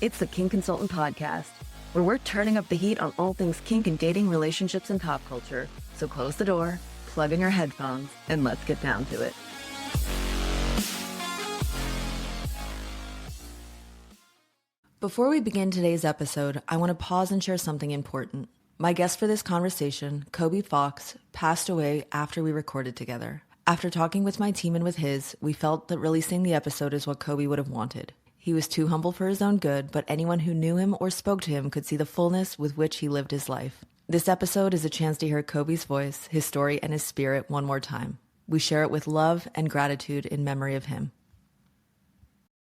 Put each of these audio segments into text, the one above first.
It's the Kink Consultant Podcast, where we're turning up the heat on all things kink and dating, relationships, and pop culture. So close the door, plug in your headphones, and let's get down to it. Before we begin today's episode, I want to pause and share something important. My guest for this conversation, Koby Falks, passed away after we recorded together. After talking with my team and with his, we felt that releasing the episode is what Koby would have wanted. He was too humble for his own good, but anyone who knew him or spoke to him could see the fullness with which he lived his life. This episode is a chance to hear Koby's voice, his story, and his spirit one more time. We share it with love and gratitude in memory of him.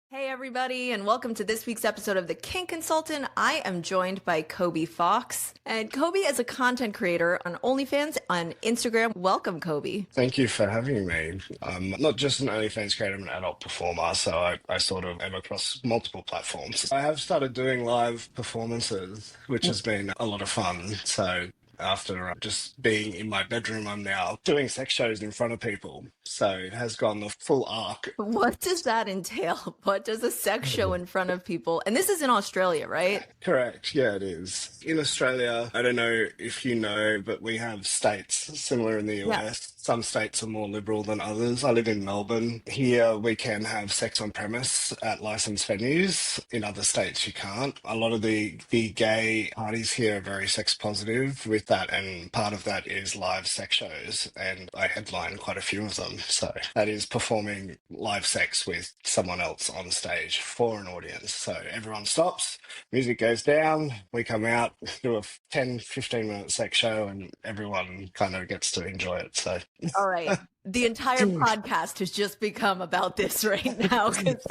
Hey everybody, and welcome to this week's episode of The Kink Consultant. I am joined by Koby Falks, and Koby is a content creator on OnlyFans on Instagram. Welcome, Koby. Thank you for having me. I'm not just an OnlyFans creator, I'm an adult performer, so I sort of am across multiple platforms. I have started doing live performances, which has been a lot of fun. So after just being in my bedroom, I'm now doing sex shows in front of people. So it has gone the full arc. What does that entail? What does a sex show in front of people? And this is in Australia, right? Correct. Yeah, it is. In Australia, I don't know if you know, but we have states similar in the US. Yeah. Some states are more liberal than others. I live in Melbourne. Here we can have sex on premise at licensed venues. In other states you can't. A lot of the gay parties here are very sex positive with that, and part of that is live sex shows, and I headline quite a few of them. So that is performing live sex with someone else on stage for an audience. So everyone stops, music goes down, we come out, do a 10-15 minute sex show, and everyone kind of gets to enjoy it. So all right. The entire podcast has just become about this right now, because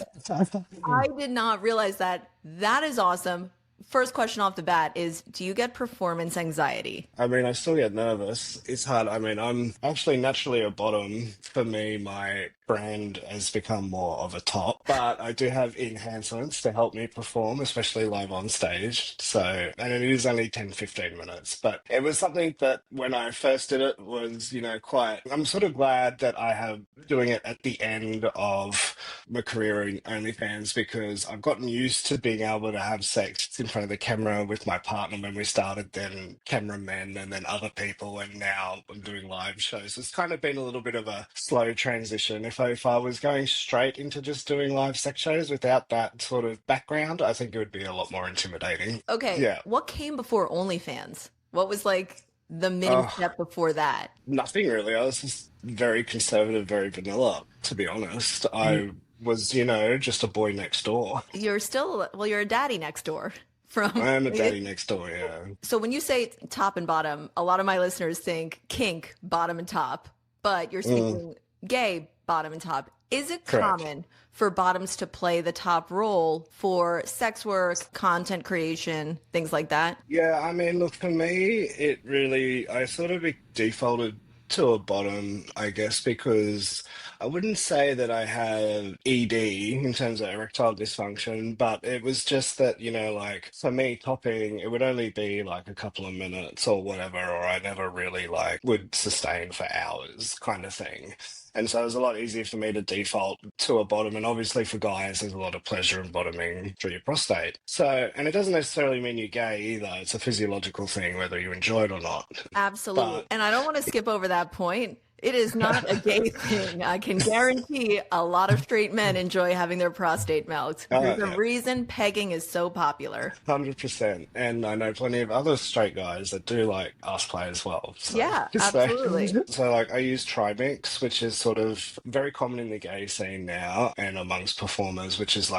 I did not realize that. That is awesome. First question off the bat is, do you get performance anxiety? I mean, I still get nervous. It's hard. I mean, I'm actually naturally a bottom. For me, my brand has become more of a top, but I do have enhancements to help me perform, especially live on stage. So, and it is only 10-15 minutes, but it was something that when I first did it was, I'm sort of glad that I have doing it at the end of my career in OnlyFans, because I've gotten used to being able to have sex in front of the camera with my partner when we started, then cameramen, and then other people, and now I'm doing live shows. It's kind of been a little bit of a slow transition. If I was going straight into just doing live sex shows without that sort of background, I think it would be a lot more intimidating. Okay. Yeah. What came before OnlyFans? What was like the mini step before that? Nothing really. I was just very conservative, very vanilla, to be honest. I was, just a boy next door. You're a daddy next door. I am a daddy next door, yeah. So when you say top and bottom, a lot of my listeners think kink, bottom and top, but you're speaking gay, bottom and top. Is it common for bottoms to play the top role for sex work, content creation, things like that? Yeah, I mean, look, for me, I sort of defaulted to a bottom, I guess, because I wouldn't say that I have ED in terms of erectile dysfunction, but it was just that, for me, topping, it would only be like a couple of minutes or whatever, or I never really would sustain for hours kind of thing. And so it was a lot easier for me to default to a bottom. And obviously for guys, there's a lot of pleasure in bottoming through your prostate. So, and it doesn't necessarily mean you're gay either. It's a physiological thing, whether you enjoy it or not. Absolutely. And I don't want to skip over that point. It is not a gay thing. I can guarantee a lot of straight men enjoy having their prostate milked. There's a reason pegging is so popular. 100%. And I know plenty of other straight guys that do like ass play as well. So, yeah, absolutely. So I use Trimix, which is sort of very common in the gay scene now and amongst performers, which is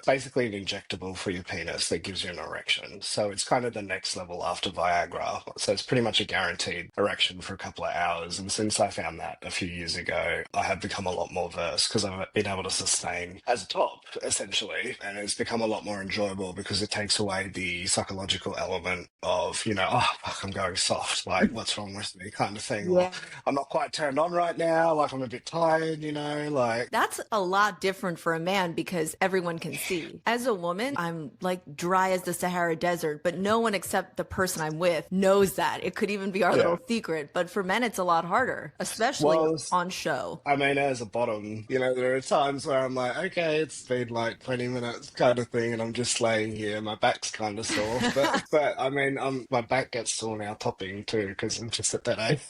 basically an injectable for your penis that gives you an erection. So it's kind of the next level after Viagra. So it's pretty much a guaranteed erection for a couple of hours. And since I found that a few years ago, I have become a lot more versed because I've been able to sustain as a top, essentially. And it's become a lot more enjoyable because it takes away the psychological element of, I'm going soft, what's wrong with me kind of thing. Yeah. Or, I'm not quite turned on right now, I'm a bit tired, That's a lot different for a man because everyone can see. As a woman, I'm dry as the Sahara Desert, but no one except the person I'm with knows that. It could even be our little secret. But for men, it's a lot harder. especially Well, on show. I mean, as a bottom, there are times where I'm like, okay, it's been like 20 minutes kind of thing, and I'm just laying here. My back's kind of sore, but I mean, my back gets sore now topping too because I'm just at that age.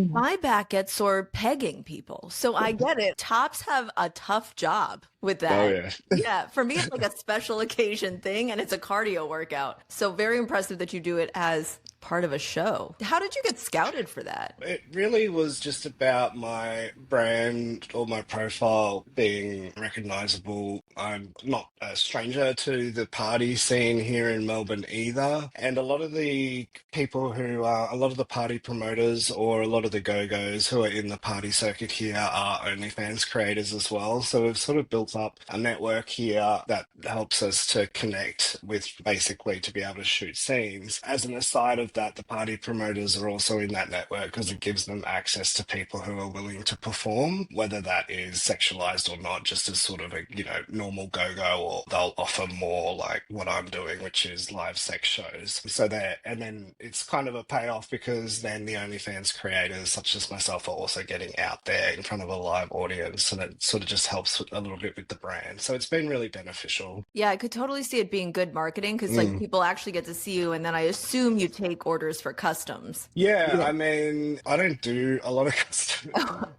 My back gets sore pegging people. So I get it. Tops have a tough job with Oh that. yeah. Yeah, for me, it's like a special occasion thing and it's a cardio workout. So very impressive that you do it as part of a show. How did you get scouted for that? It really was just about my brand or my profile being recognizable. I'm not a stranger to the party scene here in Melbourne either. And a lot of the people who are, a lot of the party promoters or a lot of the go-go's who are in the party circuit here are OnlyFans creators as well. So we've sort of built up a network here that helps us to connect with basically to be able to shoot scenes. As an aside of that, the party promoters are also in that network because it gives them access to people who are willing to perform, whether that is sexualized or not, just as sort of a, normal go-go, or they'll offer more like what I'm doing, which is live sex shows. So and then it's kind of a payoff because then the OnlyFans creators, such as myself, are also getting out there in front of a live audience, and it sort of just helps a little bit with the brand. So it's been really beneficial. Yeah, I could totally see it being good marketing because like people actually get to see you and then I assume you take orders for customs. Yeah, I mean, I don't do a lot of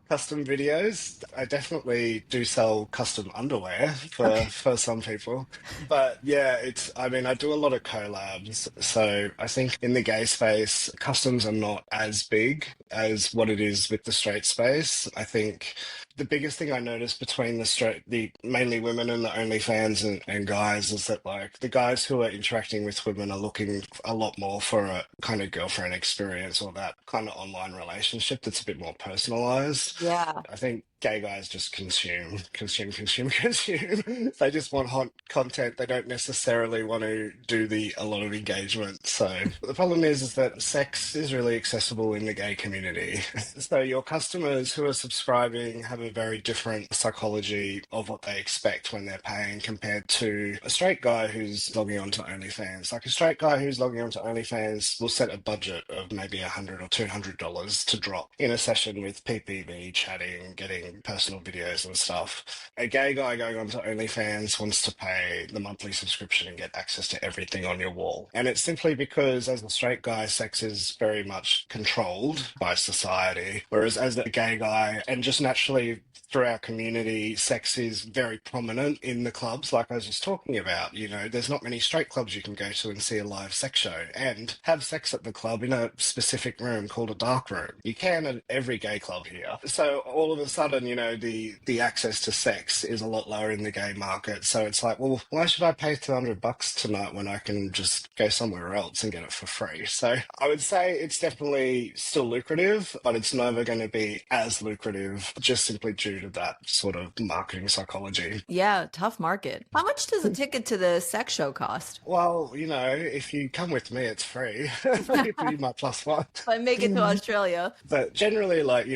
custom videos. I definitely do sell custom underwear for some people. But yeah, I do a lot of collabs. So I think in the gay space, customs are not as big as what it is with the straight space. I think the biggest thing I noticed between the mainly women and the OnlyFans and guys is that like the guys who are interacting with women are looking a lot more for a kind of girlfriend experience or that kind of online relationship that's a bit more personalized. Yeah. I think gay guys just consume. They just want hot content. They don't necessarily want to do a lot of engagement. So the problem is that sex is really accessible in the gay community. So your customers who are subscribing have a very different psychology of what they expect when they're paying compared to a straight guy who's logging onto OnlyFans. Like a straight guy who's logging onto OnlyFans will set a budget of maybe $100 or $200 to drop in a session with PPV, chatting, getting personal videos and stuff. A gay guy going onto OnlyFans wants to pay the monthly subscription and get access to everything on your wall. And it's simply because as a straight guy, sex is very much controlled by society, whereas as a gay guy, and just naturally through our community, sex is very prominent in the clubs, like I was just talking about. There's not many straight clubs you can go to and see a live sex show and have sex at the club in a specific room called a dark room. You can at every gay club here. So all of a sudden, the access to sex is a lot lower in the gay market. So it's like, well, why should I pay $200 tonight when I can just go somewhere else and get it for free? So I would say it's definitely still lucrative, but it's never going to be as lucrative just simply due to that sort of marketing psychology. Yeah, tough market. How much does a ticket to the sex show cost? Well, if you come with me, it's free. You'd be my plus one. If I make it to Australia. But generally, like,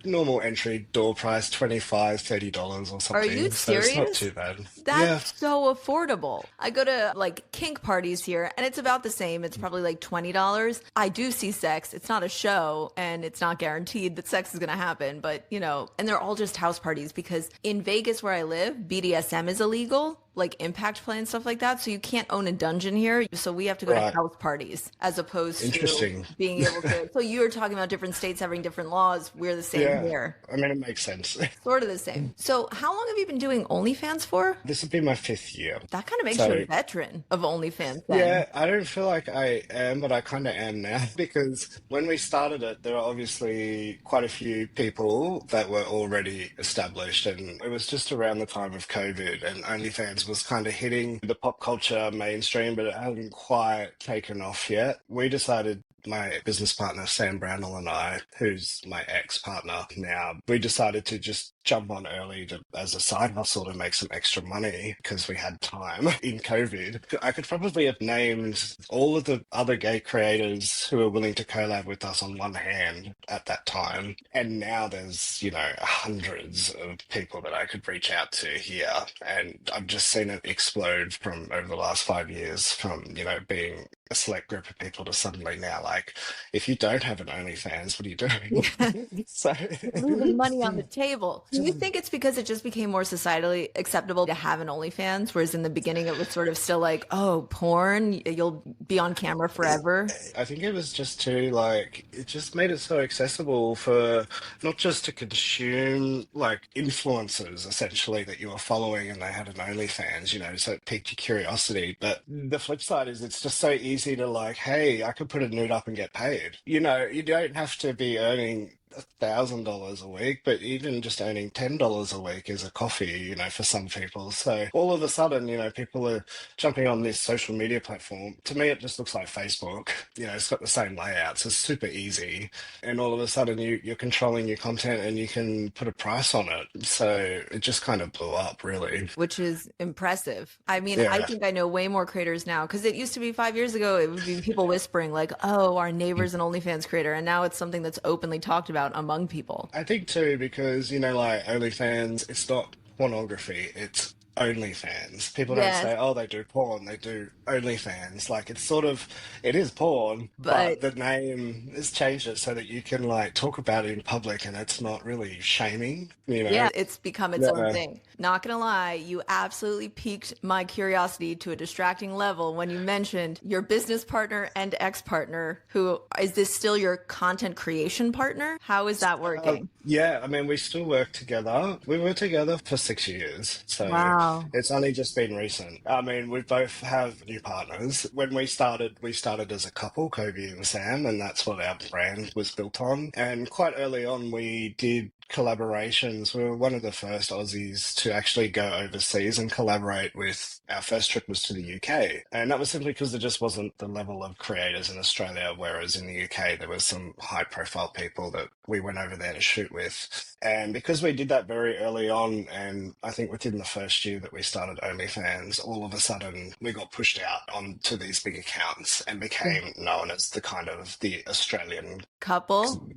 normal entry door price, $25, $30 or something. Are you so serious? It's not too bad. That's so affordable. I go to like kink parties here and it's about the same. It's probably like $20. I do see sex. It's not a show and it's not guaranteed that sex is going to happen, but and they're all just house parties because in Vegas where I live, BDSM is illegal. Like impact play and stuff like that. So you can't own a dungeon here. So we have to go to house parties as opposed to being able to. So you were talking about different states having different laws. We're the same here. I mean, it makes sense. Sort of the same. So how long have you been doing OnlyFans for? This would be my 5th year. That kind of makes you a veteran of OnlyFans then. Yeah, I don't feel like I am, but I kind of am now because when we started it, there were obviously quite a few people that were already established and it was just around the time of COVID and OnlyFans was kind of hitting the pop culture mainstream, but it hasn't quite taken off yet. We decided, my business partner, Sam Brownell, and I, who's my ex-partner now, we decided to just jump on early as a side hustle to make some extra money because we had time in COVID. I could probably have named all of the other gay creators who were willing to collab with us on one hand at that time. And now there's, hundreds of people that I could reach out to here. And I've just seen it explode from over the last 5 years from, being a select group of people to suddenly now, like, if you don't have an OnlyFans, what are you doing? So leaving money on the table. Do you think it's because it just became more societally acceptable to have an OnlyFans, whereas in the beginning it was sort of still like, oh, porn, you'll be on camera forever? I think it was just too, like, it just made it so accessible for not just to consume, like, influencers, essentially, that you were following and they had an OnlyFans, so it piqued your curiosity. But the flip side is it's just so easy to, like, hey, I could put a nude up and get paid. You don't have to be earning $1,000 a week, but even just earning $10 a week is a coffee, for some people. So all of a sudden, people are jumping on this social media platform. To me, it just looks like Facebook. It's got the same layouts. It's super easy. And all of a sudden, you're controlling your content and you can put a price on it. So it just kind of blew up, really. Which is impressive. I mean, Yeah. I think I know way more creators now, because it used to be 5 years ago, it would be people whispering like, oh, our neighbor's an OnlyFans creator. And now it's something that's openly talked about among people. I think too, because, like OnlyFans, it's not pornography, it's OnlyFans. People don't Yes. say, oh, they do porn, they do OnlyFans. Like, it's sort of, it is porn, but But the name has changed it so that you can, like, talk about it in public and it's not really shaming, yeah, it's become its own Yeah. thing. Not gonna lie, you absolutely piqued my curiosity to a distracting level when you mentioned your business partner and ex-partner, who is this still your content creation partner? How is that working? Yeah, I mean, we still work together. We were together for 6 years, so Wow. it's only just been recent. I mean, we both have new partners. When we started as a couple, Koby and Sam, and that's what our brand was built on. And quite early on, we did collaborations. We were one of the first Aussies to actually go overseas and collaborate with. Our first trip was to the UK, and that was simply because there just wasn't the level of creators in Australia, whereas in the UK there was some high-profile people that we went over there to shoot with. And because we did that very early on, and I think within the first year that we started OnlyFans, all of a sudden we got pushed out onto these big accounts and became known as the kind of the Australian Couple?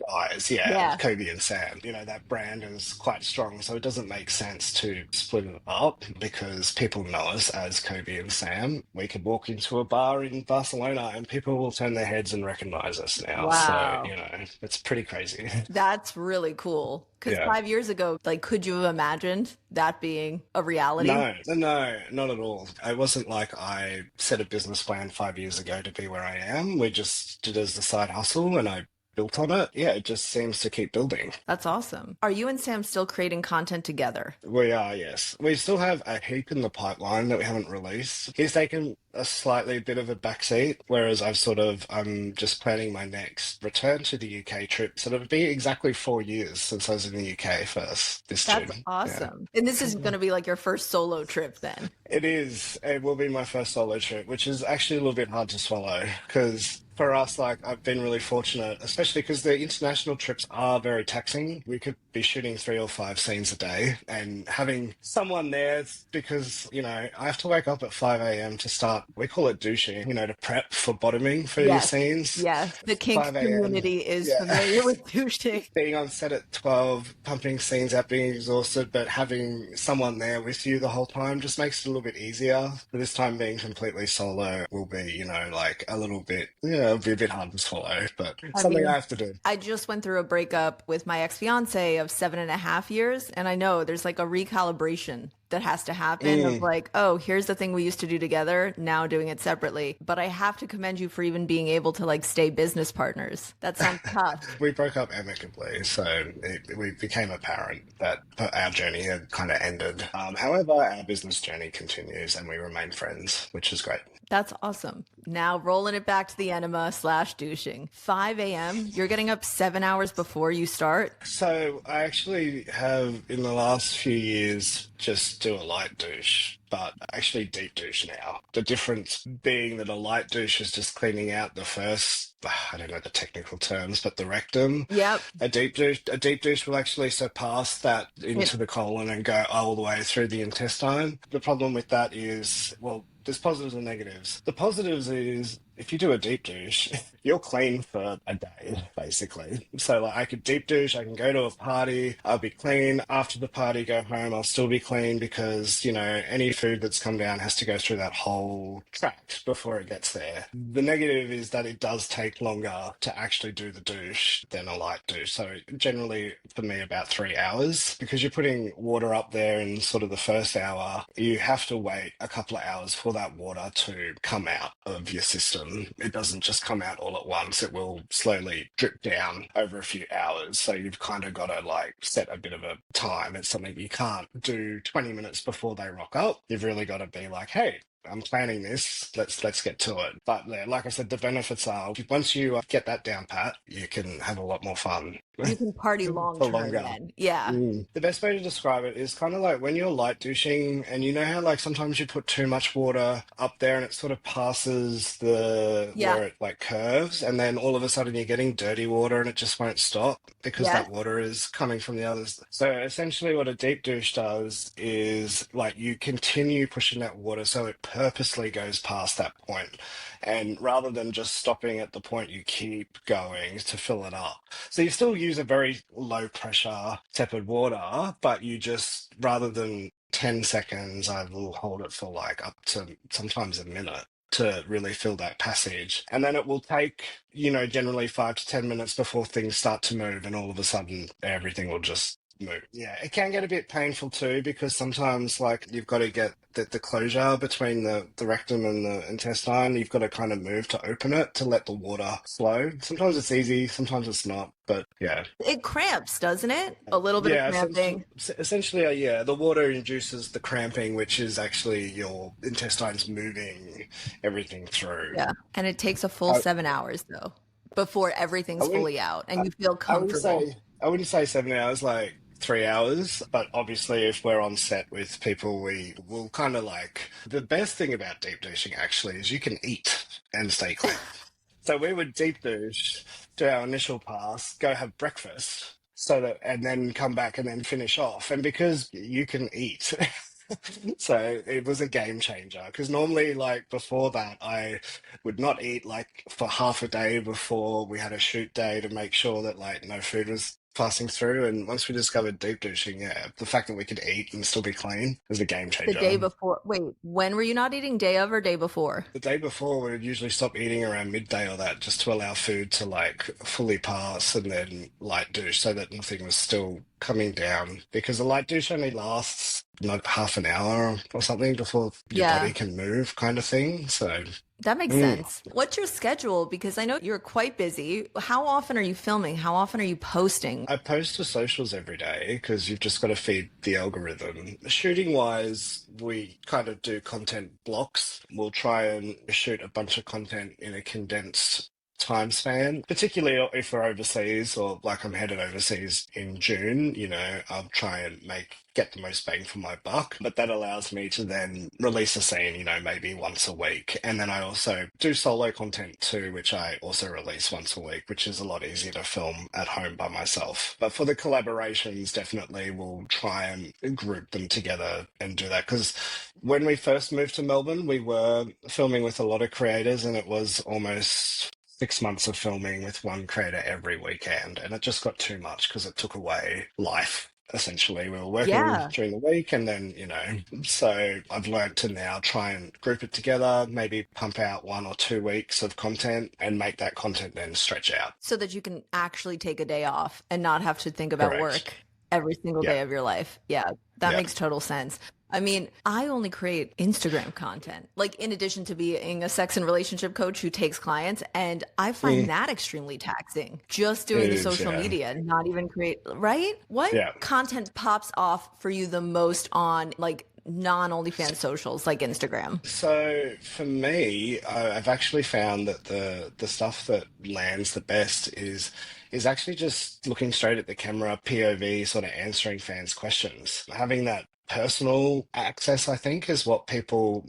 guys, Yeah. Koby and Sam. That brand is quite strong, so it doesn't make sense to split it up because people know us as Koby and Sam. We could walk into a bar in Barcelona and people will turn their heads and recognize us now. Wow. So, it's pretty crazy. That's really cool. Because Yeah. 5 years ago, like, could you have imagined that being a reality? No, not at all. It wasn't like I set a business plan 5 years ago to be where I am. We just did it as a side hustle and I built on it. Yeah, it just seems to keep building. That's awesome. Are you and Sam still creating content together? We are, yes. We still have a heap in the pipeline that we haven't released. He's taken a slightly bit of a backseat, whereas I'm just planning my next return to the UK trip. So it'll be exactly 4 years since I was in the UK first this That's June. awesome. And this is going to be like your first solo trip then. It is. It will be my first solo trip, which is actually a little bit hard to swallow because for us, like, I've been really fortunate, especially because the international trips are very taxing. We could be shooting 3 or 5 scenes a day and having someone there because, I have to wake up at 5 a.m. to start, we call it douching, to prep for bottoming for your Yes. scenes. Yes. The Kinks 5 a.m. community is Yeah. familiar with douching. Being on set at 12, pumping scenes out, being exhausted, but having someone there with you the whole time just makes it a little bit easier. But this time being completely solo will be, like a little bit, it'll be a bit hard to swallow, but something I have to do. I just went through a breakup with my ex-fiance of 7.5 years, and I know there's like a recalibration that has to happen of like, oh, here's the thing we used to do together, now doing it separately. But I have to commend you for even being able to like stay business partners. That sounds tough. We broke up amicably, so we became apparent that our journey had kind of ended. However, our business journey continues and we remain friends, which is great. That's awesome. Now rolling it back to the enema slash douching. 5 a.m. You're getting up 7 hours before you start. So I actually have in the last few years just do a light douche, but I actually deep douche now. The difference being that a light douche is just cleaning out the first, I don't know the technical terms, but the rectum. Yep. A deep douche will actually surpass that It, into the colon and go all the way through the intestine. The problem with that is, well, there's positives and negatives. The positives is if you do a deep douche, you're clean for a day, basically. So like I could deep douche, I can go to a party, I'll be clean. After the party, go home, I'll still be clean because, any food that's come down has to go through that whole tract before it gets there. The negative is that it does take longer to actually do the douche than a light douche. So generally for me about 3 hours because you're putting water up there in sort of the first hour. You have to wait a couple of hours for that water to come out of your system. It doesn't just come out all at once. It will slowly drip down over a few hours. So you've kind of got to like set a bit of a time. It's something you can't do 20 minutes before they rock up. You've really got to be like, hey, I'm planning this. Let's get to it. But yeah, like I said, the benefits are once you get that down pat, you can have a lot more fun you can party long for term longer. then. Yeah. The best way to describe it is kind of like when you're light douching, and you know how like sometimes you put too much water up there and it sort of passes Yeah. where it like curves, and then all of a sudden you're getting dirty water and it just won't stop because Yeah. that water is coming from the others. So essentially, what a deep douche does is like you continue pushing that water so it purposely goes past that point. And rather than just stopping at the point, you keep going to fill it up. So you still use a very low pressure tepid water, but you just, rather than 10 seconds, I will hold it for like up to sometimes a minute to really fill that passage. And then it will take, generally 5 to 10 minutes before things start to move, and all of a sudden everything will just move. Yeah, it can get a bit painful too because sometimes like you've got to get the closure between the rectum and the intestine. You've got to kind of move to open it to let the water flow. Sometimes it's easy, sometimes it's not, but yeah. It cramps, doesn't it? A little bit of Yeah, cramping. essentially, yeah, the water induces the cramping, which is actually your intestines moving everything through. Yeah. And it takes a full I, 7 hours though before I everything's wouldn't, fully out I, and you feel I wouldn't comfortable. say, I wouldn't say 7 hours, like 3 hours. But obviously, if we're on set with people, we will kind of like the best thing about deep douching actually is you can eat and stay clean. So we would deep douche, do our initial pass, go have breakfast, and then come back and then finish off. And because you can eat, so it was a game changer. Because normally, like before that, I would not eat like for half a day before we had a shoot day to make sure that like no food was passing through. And once we discovered deep douching, yeah, the fact that we could eat and still be clean was a game The changer. day before. Wait, when were you not eating? Day of or day before? The day before, we would usually stop eating around midday or that just to allow food to like fully pass and then light douche so that nothing was still coming down. Because the light douche only lasts like half an hour or something before your Yeah. body can move, kind of thing. So, That makes mm. sense. What's your schedule? Because I know you're quite busy. How often are you filming? How often are you posting? I post to socials every day because you've just got to feed the algorithm. Shooting wise, we kind of do content blocks. We'll try and shoot a bunch of content in a condensed time span, particularly if we're overseas or like I'm headed overseas in June, I'll try and get the most bang for my buck. But that allows me to then release a scene, maybe once a week. And then I also do solo content too, which I also release once a week, which is a lot easier to film at home by myself. But for the collaborations, definitely we'll try and group them together and do that. Because when we first moved to Melbourne, we were filming with a lot of creators and it was almost 6 months of filming with one creator every weekend, and it just got too much because it took away life. Essentially, we were working Yeah. during the week, and then so I've learned to now try and group it together, maybe pump out 1 or 2 weeks of content, and make that content then stretch out. So that you can actually take a day off and not have to think about Correct. work every single Yeah. day of your life. Yeah, that Yeah. makes total sense. I mean, I only create Instagram content, like in addition to being a sex and relationship coach who takes clients. And I find that extremely taxing, just doing It the is, social yeah. media, not even create, right? What Yeah. content pops off for you the most on like non-OnlyFans socials like Instagram? So for me, I've actually found that the stuff that lands the best is actually just looking straight at the camera, POV, sort of answering fans' questions. Having that personal access, I think, is what people,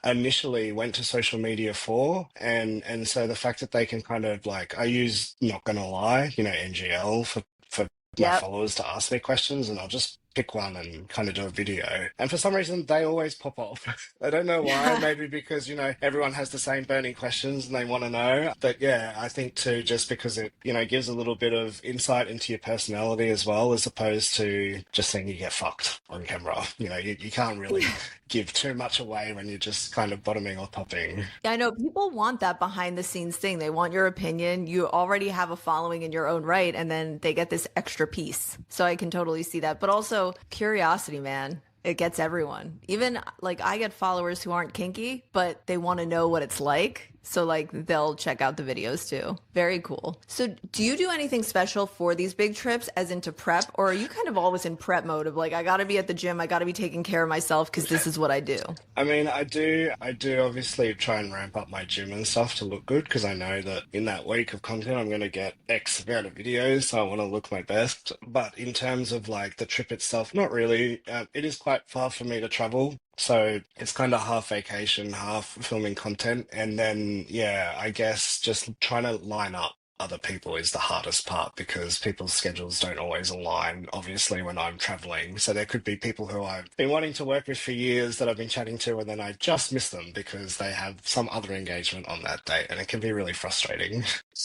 initially went to social media for. And so the fact that they can kind of like, I use not gonna lie, NGL for my Yep. followers to ask me questions, and I'll just pick one and kind of do a video. And for some reason, they always pop off. I don't know why. Maybe because, everyone has the same burning questions and they want to know. But yeah, I think too, just because it, gives a little bit of insight into your personality as well, as opposed to just seeing you get fucked on camera. You can't really give too much away when you're just kind of bottoming or topping. I know people want that behind the scenes thing. They want your opinion. You already have a following in your own right, and then they get this extra piece. So I can totally see that. But also curiosity, man. It gets everyone. Even like I get followers who aren't kinky, but they want to know what it's like. So like they'll check out the videos too. Very cool. So do you do anything special for these big trips as into prep, or are you kind of always in prep mode of like, I gotta be at the gym, I gotta be taking care of myself because this is what I do? I mean, I do obviously try and ramp up my gym and stuff to look good because I know that in that week of content, I'm going to get X amount of videos, so I want to look my best. But in terms of like the trip itself, not really. It is quite far for me to travel. So it's kind of half vacation, half filming content. And then, yeah, I guess just trying to line up other people is the hardest part because people's schedules don't always align, obviously, when I'm traveling. So there could be people who I've been wanting to work with for years that I've been chatting to, and then I just miss them because they have some other engagement on that date, and it can be really frustrating.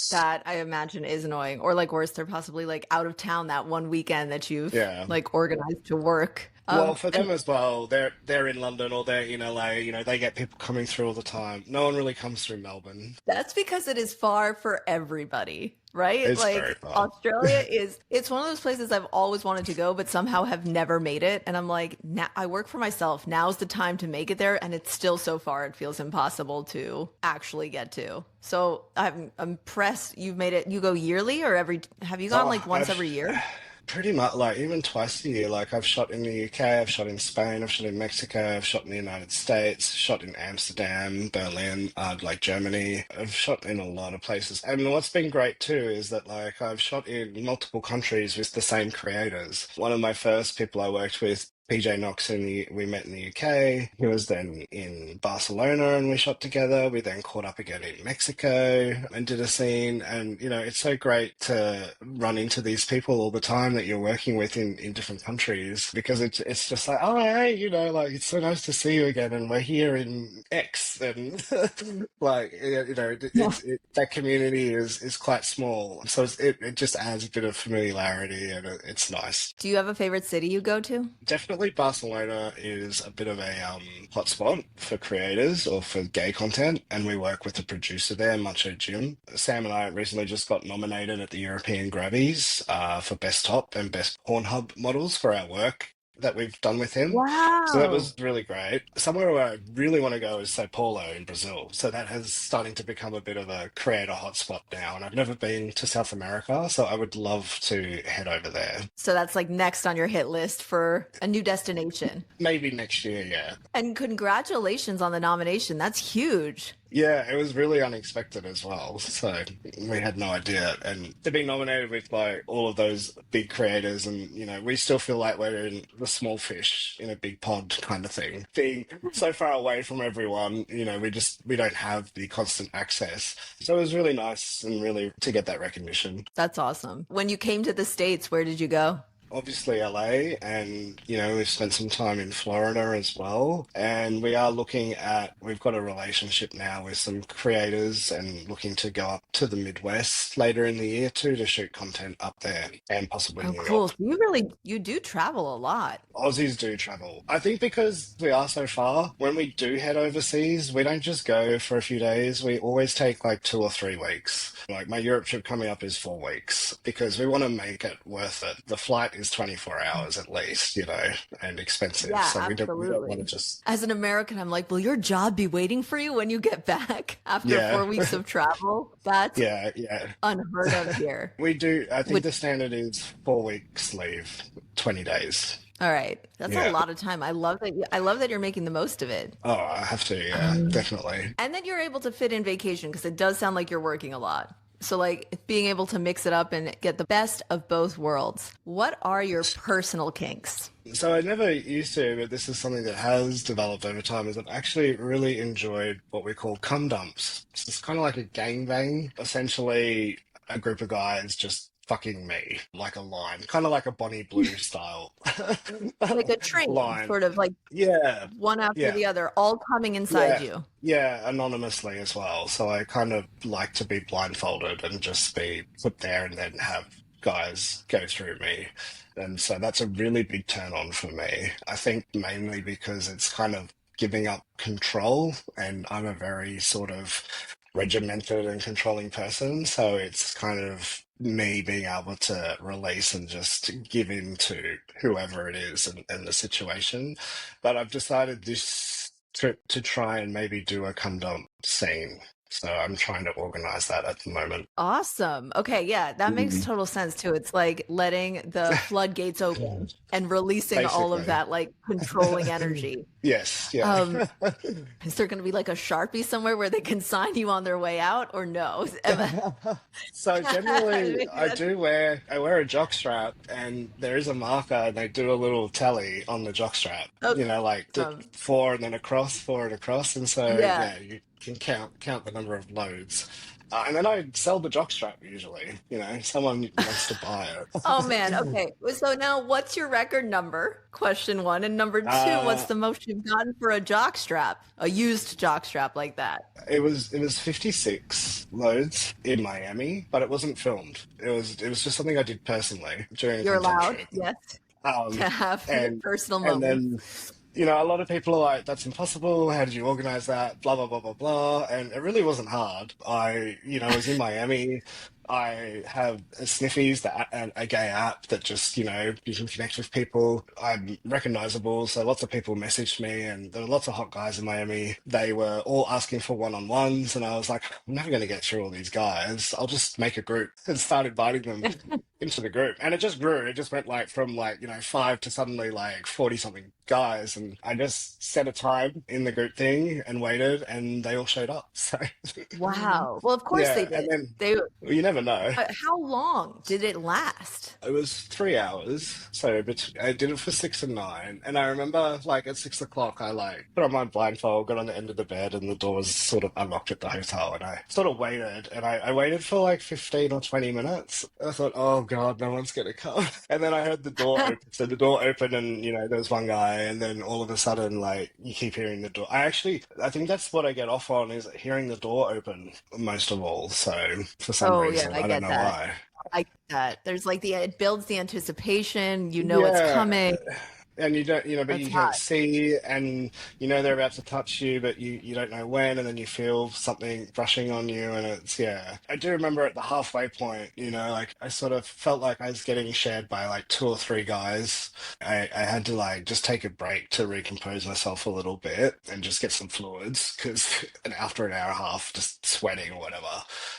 That I imagine is annoying. Or like worse, they're possibly like out of town that one weekend that you've Yeah. like organized to work. Well, for them And as well, they're in London or they're in LA, they get people coming through all the time. No one really comes through Melbourne. that's because it is far for everybody, right? It's very Like far. Australia is, it's one of those places I've always wanted to go, but somehow have never made it. And I'm like, now I work for myself. Now's the time to make it there. And it's still so far, it feels impossible to actually get to. So I'm impressed you've made it. You go yearly or have you gone like Oh, once every year? pretty much like even twice a year. Like I've shot in the UK, I've shot in Spain, I've shot in Mexico, I've shot in the United States, shot in Amsterdam, Berlin, like Germany. I've shot in a lot of places. And what's been great too is that like I've shot in multiple countries with the same creators. One of my first people I worked with, PJ Knox, we met in the UK. He was then in Barcelona and we shot together. We then caught up again in Mexico and did a scene. And, it's so great to run into these people all the time that you're working with in different countries because it's just like, oh, hey, like it's so nice to see you again. And we're here in X. And like, that community is quite small. So it just adds a bit of familiarity and it's nice. Do you have a favorite city you go to? Definitely Barcelona is a bit of a hotspot for creators or for gay content, and we work with a producer there, Macho Jim. Sam and I recently just got nominated at the European Grammys for Best Top and Best Pornhub models for our work that we've done with him. So that Wow. was really great. Somewhere where I really want to go is Sao Paulo in Brazil. So that has starting to become a bit of a creator hotspot now. And I've never been to South America, so I would love to head over there. So that's like next on your hit list for a new destination. Maybe next year, yeah. And congratulations on the nomination. That's huge. Yeah, it was really unexpected as well. So we had no idea. And to be nominated with like all of those big creators and, we still feel like we're in the small fish in a big pond kind of thing. Being so far away from everyone, we don't have the constant access. So it was really nice and really to get that recognition. That's awesome. When you came to the States, where did you go? Obviously LA, and we've spent some time in Florida as well, and we've got a relationship now with some creators and looking to go up to the Midwest later in the year too to shoot content up there and possibly Oh, New cool. York. So you do travel a lot. Aussies do travel. I think because we are so far, when we do head overseas, we don't just go for a few days. We always take like 2 or 3 weeks. Like my Europe trip coming up is 4 weeks because we want to make it worth it. The flight is 24 hours at least, and expensive. Yeah, So we don't want to absolutely. just, As an American, I'm like, will your job be waiting for you when you get back after yeah, 4 weeks of travel? That's yeah, yeah. unheard of here. We do. I think Which the standard is 4 weeks leave, 20 days. All right. That's a Yeah. lot of time. I love that you're making the most of it. Oh, I have to. Yeah, definitely. And then you're able to fit in vacation because it does sound like you're working a lot. So like being able to mix it up and get the best of both worlds. What are your personal kinks? So I never used to, but this is something that has developed over time. Is I've actually really enjoyed what we call cum dumps. So it's kind of like a gangbang, essentially a group of guys just fucking me like a line, kind of like a Bonnie Blue style Like a train, line. sort of like Yeah, one after yeah. the other, all coming inside Yeah, you. yeah, anonymously as well. So I kind of like to be blindfolded and just be put there and then have guys go through me. And so that's a really big turn on for me. I think mainly because it's kind of giving up control, and I'm a very sort of regimented and controlling person. So it's kind of me being able to release and just give in to whoever it is and the situation. But I've decided this trip to try and maybe do a come dump scene. So I'm trying to organize that at the moment. Awesome. Okay, yeah, that makes Mhm. total sense too. It's like letting the floodgates open and releasing all of Basically. that like controlling energy. Yes, yeah. Um, is there going to be like a Sharpie somewhere where they can sign you on their way out or no? So generally, Maybe I wear a jock strap, and there is a marker, and they do a little tally on the jock strap. that's You know, like awesome. four and then across, four and across, and so Yeah. yeah, you can count the number of loads. And then I sell the jock strap usually. You know, someone wants to buy Oh it. man. Okay. So now what's your record number? Question one. And number two, what's Uh, the most you've gotten for a jock strap? A used jock strap like that? it was 56 loads in Miami, but it wasn't filmed. It was just something I did personally during a You're allowed, convention. yes, Um, to have your and personal and moments. then a lot of people are like, "That's impossible. How did you organize that?" Blah blah blah blah blah. And it really wasn't hard. Was in Miami. I have a Sniffies, a gay app that just, you can connect with people. I'm recognizable, so lots of people messaged me, and there were lots of hot guys in Miami. They were all asking for one-on-ones, and I was like, I'm never going to get through all these guys. I'll just make a group and start inviting them into the group. And it just grew. It just went like from like, five to suddenly like 40 something guys. And I just set a time in the group thing and waited, and they all showed up. So Wow. Well, of course they yeah. And did. then They, well, you never know. how long did it last? It was 3 hours, so I did it for 6 and 9. And I remember, like at 6 o'clock, I like put on my blindfold, got on the end of the bed, and the door was sort of unlocked at the hotel. And I sort of waited, and I waited for like 15 or 20 minutes. I thought, oh God, no one's gonna come. And then I heard the door open. So the door opened, and there was one guy, and then all of a sudden, like you keep hearing the door. I think that's what I get off on, is hearing the door open most of all. So for some Oh yeah, reason, I I don't get know that. why. I get that. There's like it builds the anticipation. You know it's Yeah. coming. And you don't, but That's you can't hot. see, and they're about to touch you, but you don't know when, and then you feel something brushing on you, and yeah. I do remember at the halfway point, like I sort of felt like I was getting shared by like two or three guys. I had to like just take a break to recompose myself a little bit and just get some fluids, because after an hour and a half just sweating or whatever.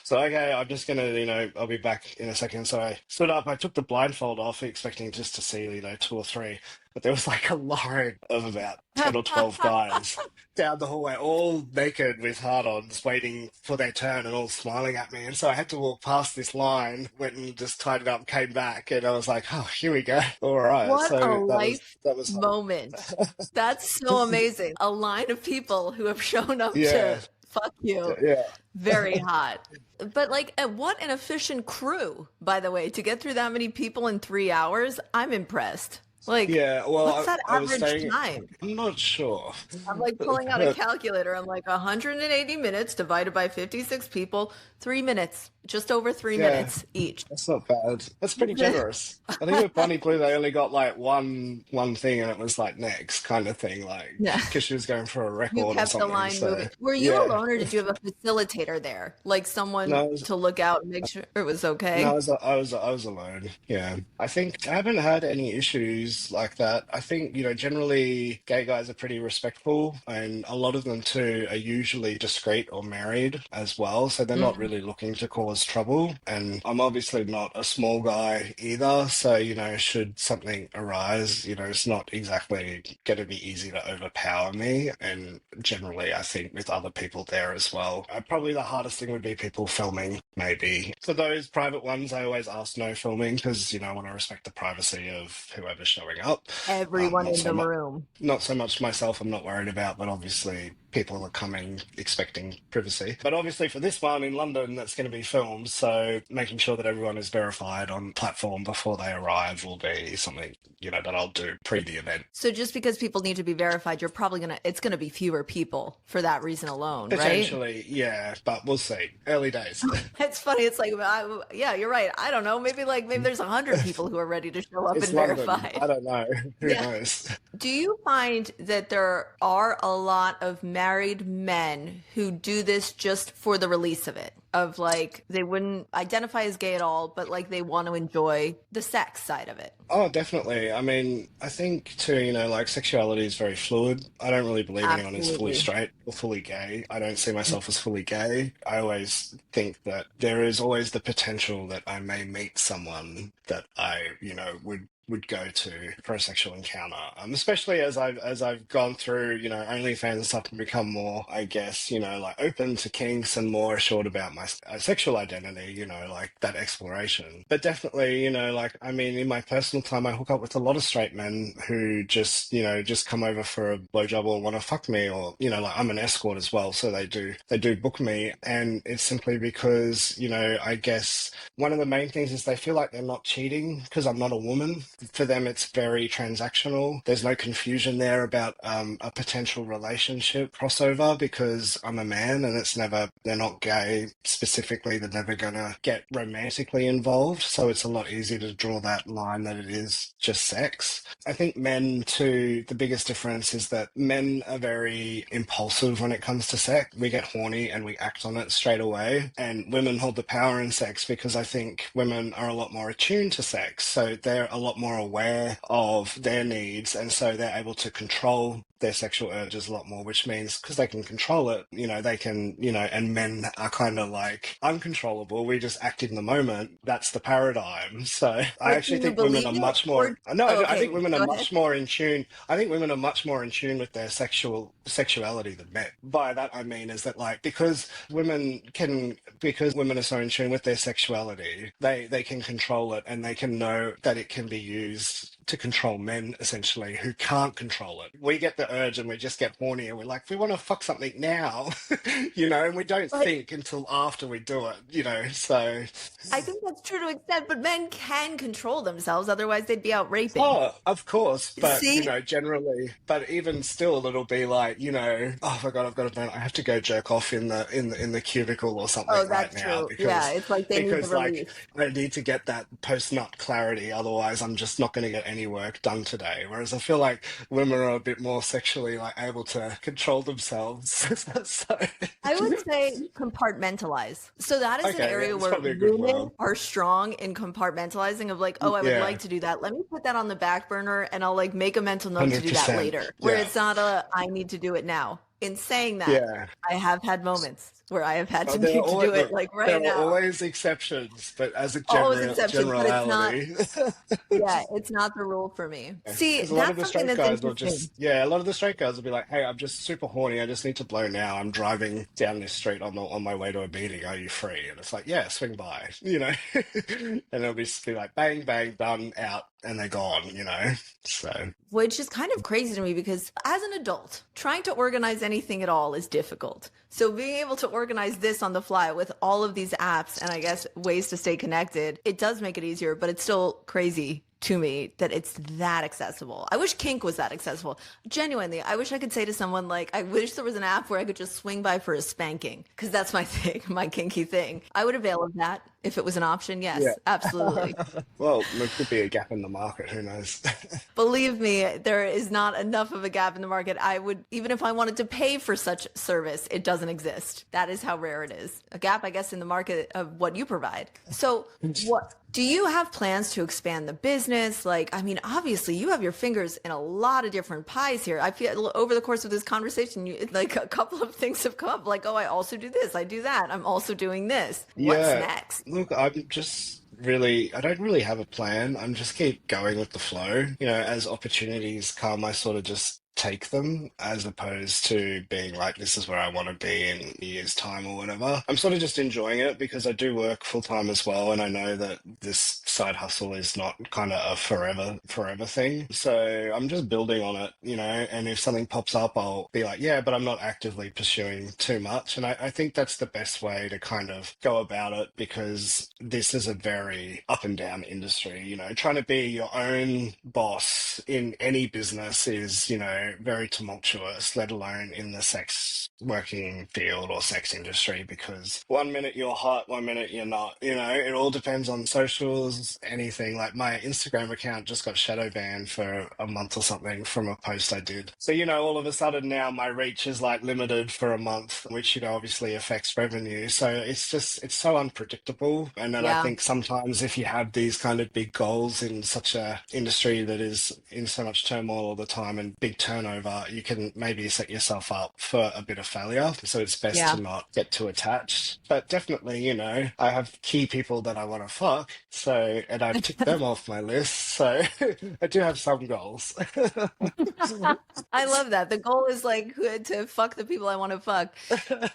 So okay, I'm just gonna, I'll be back in a second. So I stood up, I took the blindfold off, expecting just to see, two or three. But there was like a line of about 10 or 12 guys down the hallway, all naked with hard-ons, waiting for their turn and all smiling at me. And so I had to walk past this line, went and just tied it up, came back, and I was like, oh, here we go. All right. What a So life that was fun. moment. That's so amazing. A line of people who have shown up Yeah, to fuck you. yeah. Very hot. But like, what an efficient crew, by the way, to get through that many people in 3 hours. I'm impressed. Like, Yeah, well, what's that I was average saying, time? I'm not sure. I'm like pulling out a calculator. I'm like 180 minutes divided by 56 people, 3 minutes, just over three Yeah. minutes each. That's not bad. That's pretty generous. I think with Bonnie Blue, they only got like one thing, and it was like next kind of thing, like Yeah. because she was going for a You record or kept the something. line So moving. Were you yeah, alone or did you have a facilitator there? Like someone no, to look out and make sure it was no, okay? I was alone. Yeah, I think I haven't had any issues issues like that. I think, generally gay guys are pretty respectful, and a lot of them too are usually discreet or married as well. So they're not really looking to cause trouble. And I'm obviously not a small guy either. So, should something arise, it's not exactly going to be easy to overpower me. And generally, I think with other people there as well, probably the hardest thing would be people filming, maybe. For those private ones, I always ask no filming because, I want to respect the privacy of whoever's showing up. Everyone in the room. Not so much myself, I'm not worried about, but obviously people are coming expecting privacy. But obviously for this one in London, that's going to be filmed, so making sure that everyone is verified on platform before they arrive will be something, that I'll do pre the event. So just because people need to be verified, it's going to be fewer people for that reason alone, right? Potentially, yeah, but we'll see. Early days. It's funny. It's like, yeah, you're right. I don't know. Maybe there's 100 people who are ready to show up and verify. I don't know. Who knows? Do you find that there are a lot of married men who do this just for the release of it? Of they wouldn't identify as gay at all, but they want to enjoy the sex side of it. Oh, definitely. I mean, I think too, sexuality is very fluid. I don't really believe anyone is fully straight or fully gay. I don't see myself as fully gay. I always think that there is always the potential that I may meet someone that I, would go to for a sexual encounter. Especially as I've gone through, OnlyFans and stuff and become more, I guess, open to kinks and more assured about my sexual identity, that exploration. But definitely, in my personal time, I hook up with a lot of straight men who just come over for a blowjob or want to fuck me, or, I'm an escort as well. So they do book me. And it's simply because, I guess one of the main things is they feel like they're not cheating because I'm not a woman. For them, it's very transactional. There's no confusion there about a potential relationship crossover because I'm a man and they're not gay specifically. They're never going to get romantically involved. So it's a lot easier to draw that line that it is just sex. I think men too, the biggest difference is that men are very impulsive when it comes to sex. We get horny and we act on it straight away. And women hold the power in sex because I think women are a lot more attuned to sex. So they're a lot more aware of their needs, and so they're able to control their sexual urges a lot more, which means because they can control it, they can, and men are kind of uncontrollable. We just act in the moment. That's the paradigm. So I actually think women are much more, I think women are much more in tune. I think women are much more in tune with their sexuality than men. By that I mean is that because women are so in tune with their sexuality, they can control it and they can know that it can be used to control men, essentially, who can't control it. We get the urge and we just get horny and we're like, we want to fuck something now, and we don't think until after we do it, so. I think that's true to an extent, but men can control themselves, otherwise they'd be out raping. Oh, of course, but, generally, but even still, it'll be like, oh my God, I have to go jerk off in the cubicle or something right now. Because, yeah, it's like they need the release. I need to get that post-nut clarity, otherwise I'm just not going to get any work done today. Whereas I feel like women are a bit more sexually able to control themselves. So. I would say compartmentalize. So that is an area where women are strong in compartmentalizing of I would like to do that. Let me put that on the back burner and I'll make a mental note 100%. To do that later. Where it's not I need to do it now. In saying that, I have had moments where I have had to need to do it right now. There are always exceptions, but as a generality. It's not the rule for me. See, a lot of the straight guys will a lot of the straight guys will be like, hey, I'm just super horny. I just need to blow now. I'm driving down this street on my way to a meeting. Are you free? And it's like, yeah, swing by, and it'll be like, bang, bang, done, out. And they're gone, so. Which is kind of crazy to me because as an adult, trying to organize anything at all is difficult. So being able to organize this on the fly with all of these apps and I guess ways to stay connected, it does make it easier, but it's still crazy to me that it's that accessible. I wish kink was that accessible. Genuinely, I wish I could say to someone I wish there was an app where I could just swing by for a spanking because that's my thing, my kinky thing. I would avail of that. If it was an option, Yeah. yes, absolutely. Well, there could be a gap in the market. Who knows? Believe me, there is not enough of a gap in the market. I would, even if I wanted to pay for such service, it doesn't exist. That is how rare it is. A gap, I guess, in the market of what you provide. So what do you have plans to expand the business? Like, I mean, obviously you have your fingers in a lot of different pies here. I feel over the course of this conversation, like a couple of things have come up, like, oh, I also do this, I do that. I'm also doing this. What's Yeah. next? Look, I don't really have a plan. I'm just keep going with the flow. As opportunities come, I sort of just take them as opposed to being like, this is where I want to be in a year's time or whatever. I'm sort of just enjoying it because I do work full time as well. And I know that this side hustle is not kind of a forever thing. So I'm just building on it, and if something pops up, I'll be like, yeah, but I'm not actively pursuing too much. And I think that's the best way to kind of go about it because this is a very up and down industry, trying to be your own boss in any business is, very tumultuous, let alone in the sex working field or sex industry, because one minute you're hot, one minute you're not. It all depends on socials, anything. Like my Instagram account just got shadow banned for a month or something from a post I did. So, all of a sudden now my reach is like limited for a month, which, obviously affects revenue. So it's so unpredictable. And then I Yeah. think sometimes if you have these kind of big goals in such a industry that is in so much turmoil all the time and big turnover, you can maybe set yourself up for a bit of failure. So it's best Yeah. to not get too attached. But definitely, I have key people that I want to fuck. So, and I've ticked them off my list. So I do have some goals. I love that. The goal is like to fuck the people I want to fuck.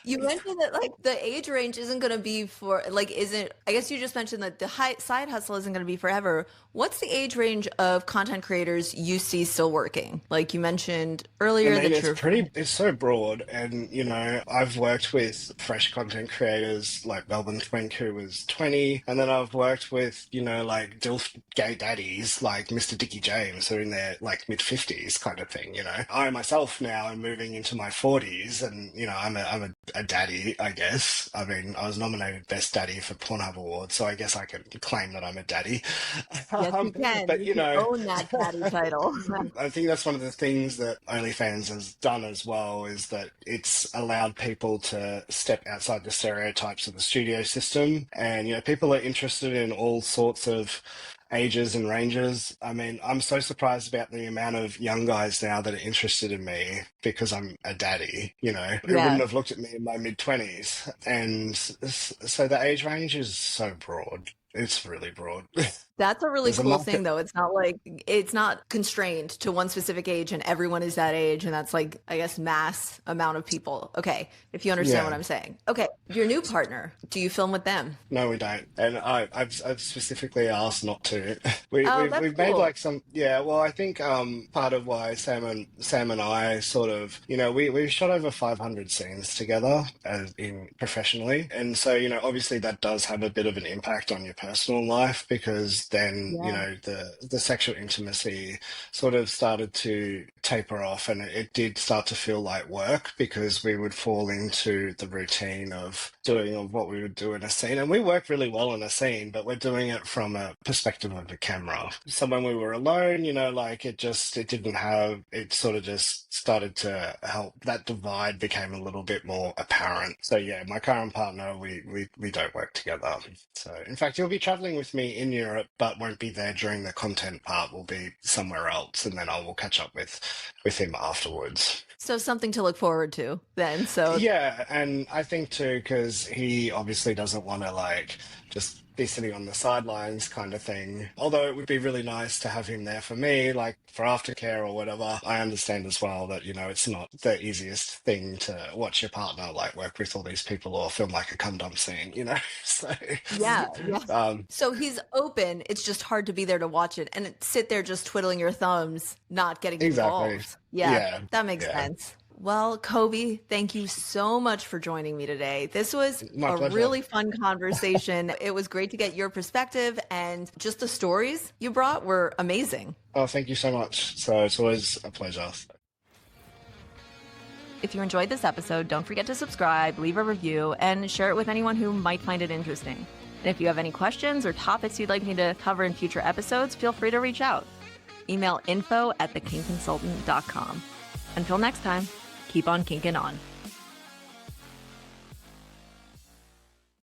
You mentioned that like the age range isn't going to be for like, isn't, I guess you just mentioned that the side hustle isn't going to be forever. What's the age range of content creators you see still working? Like you mentioned I earlier mean, that you're, it's so broad. And, I've worked with fresh content creators like Melbourne Twink, who was 20. And then I've worked with, like DILF gay daddies like Mr. Dickie James, who are in their like mid 50s kind of thing. I myself now am moving into my 40s and, I'm a daddy, I guess. I mean, I was nominated Best Daddy for Pornhub Awards, so I guess I can claim that I'm a daddy. yes, you can. But, You can own that daddy title. I think that's one of the things that OnlyFans has done as well is that it's allowed people to step outside the stereotypes of the studio system. And, people are interested in all sorts of ages and ranges. I mean, I'm so surprised about the amount of young guys now that are interested in me because I'm a daddy, who Yeah. wouldn't have looked at me in my mid-20s. And so the age range is so broad. It's really broad. That's a really There's a cool thing, market. though. It's not like it's not constrained to one specific age and everyone is that age. And that's like, I guess, mass amount of people. Okay. If you understand what Yeah. I'm saying. Okay. Your new partner, do you film with them? No, we don't. And I've specifically asked not to. Oh, that's We've made cool. like some, yeah. Well, I think part of why Sam and I sort of, we've shot over 500 scenes together as in professionally, and so obviously that does have a bit of an impact on your personal life because then Yeah. the sexual intimacy sort of started to taper off, and it did start to feel like work because we would fall into the routine of doing of what we would do in a scene, and we work really well in a scene, but we're doing it from a perspective of the camera. So when we were alone, like it didn't have, it sort of just started to help. That divide became a little bit more apparent. So yeah, my current partner, we don't work together. So in fact, he'll be traveling with me in Europe, but won't be there during the content part. We'll be somewhere else, and then I will catch up with him afterwards. So something to look forward to then. So Yeah, and I think too, because he obviously doesn't want to like just be sitting on the sidelines kind of thing. Although it would be really nice to have him there for me, like for aftercare or whatever. I understand as well that, it's not the easiest thing to watch your partner like work with all these people or film like a cum dump scene. So, yeah, yeah. um, So he's open. It's just hard to be there to watch it and sit there just twiddling your thumbs, not getting exactly. involved. Yeah, Yeah, that makes yeah. sense. Well, Koby, thank you so much for joining me today. This was My a pleasure. really fun conversation. It was great to get your perspective, and just the stories you brought were amazing. Oh, thank you so much. So it's always a pleasure. If you enjoyed this episode, don't forget to subscribe, leave a review, and share it with anyone who might find it interesting. And if you have any questions or topics you'd like me to cover in future episodes, feel free to reach out. Email info@thekinkconsultant.com. Until next time, keep on kinking on.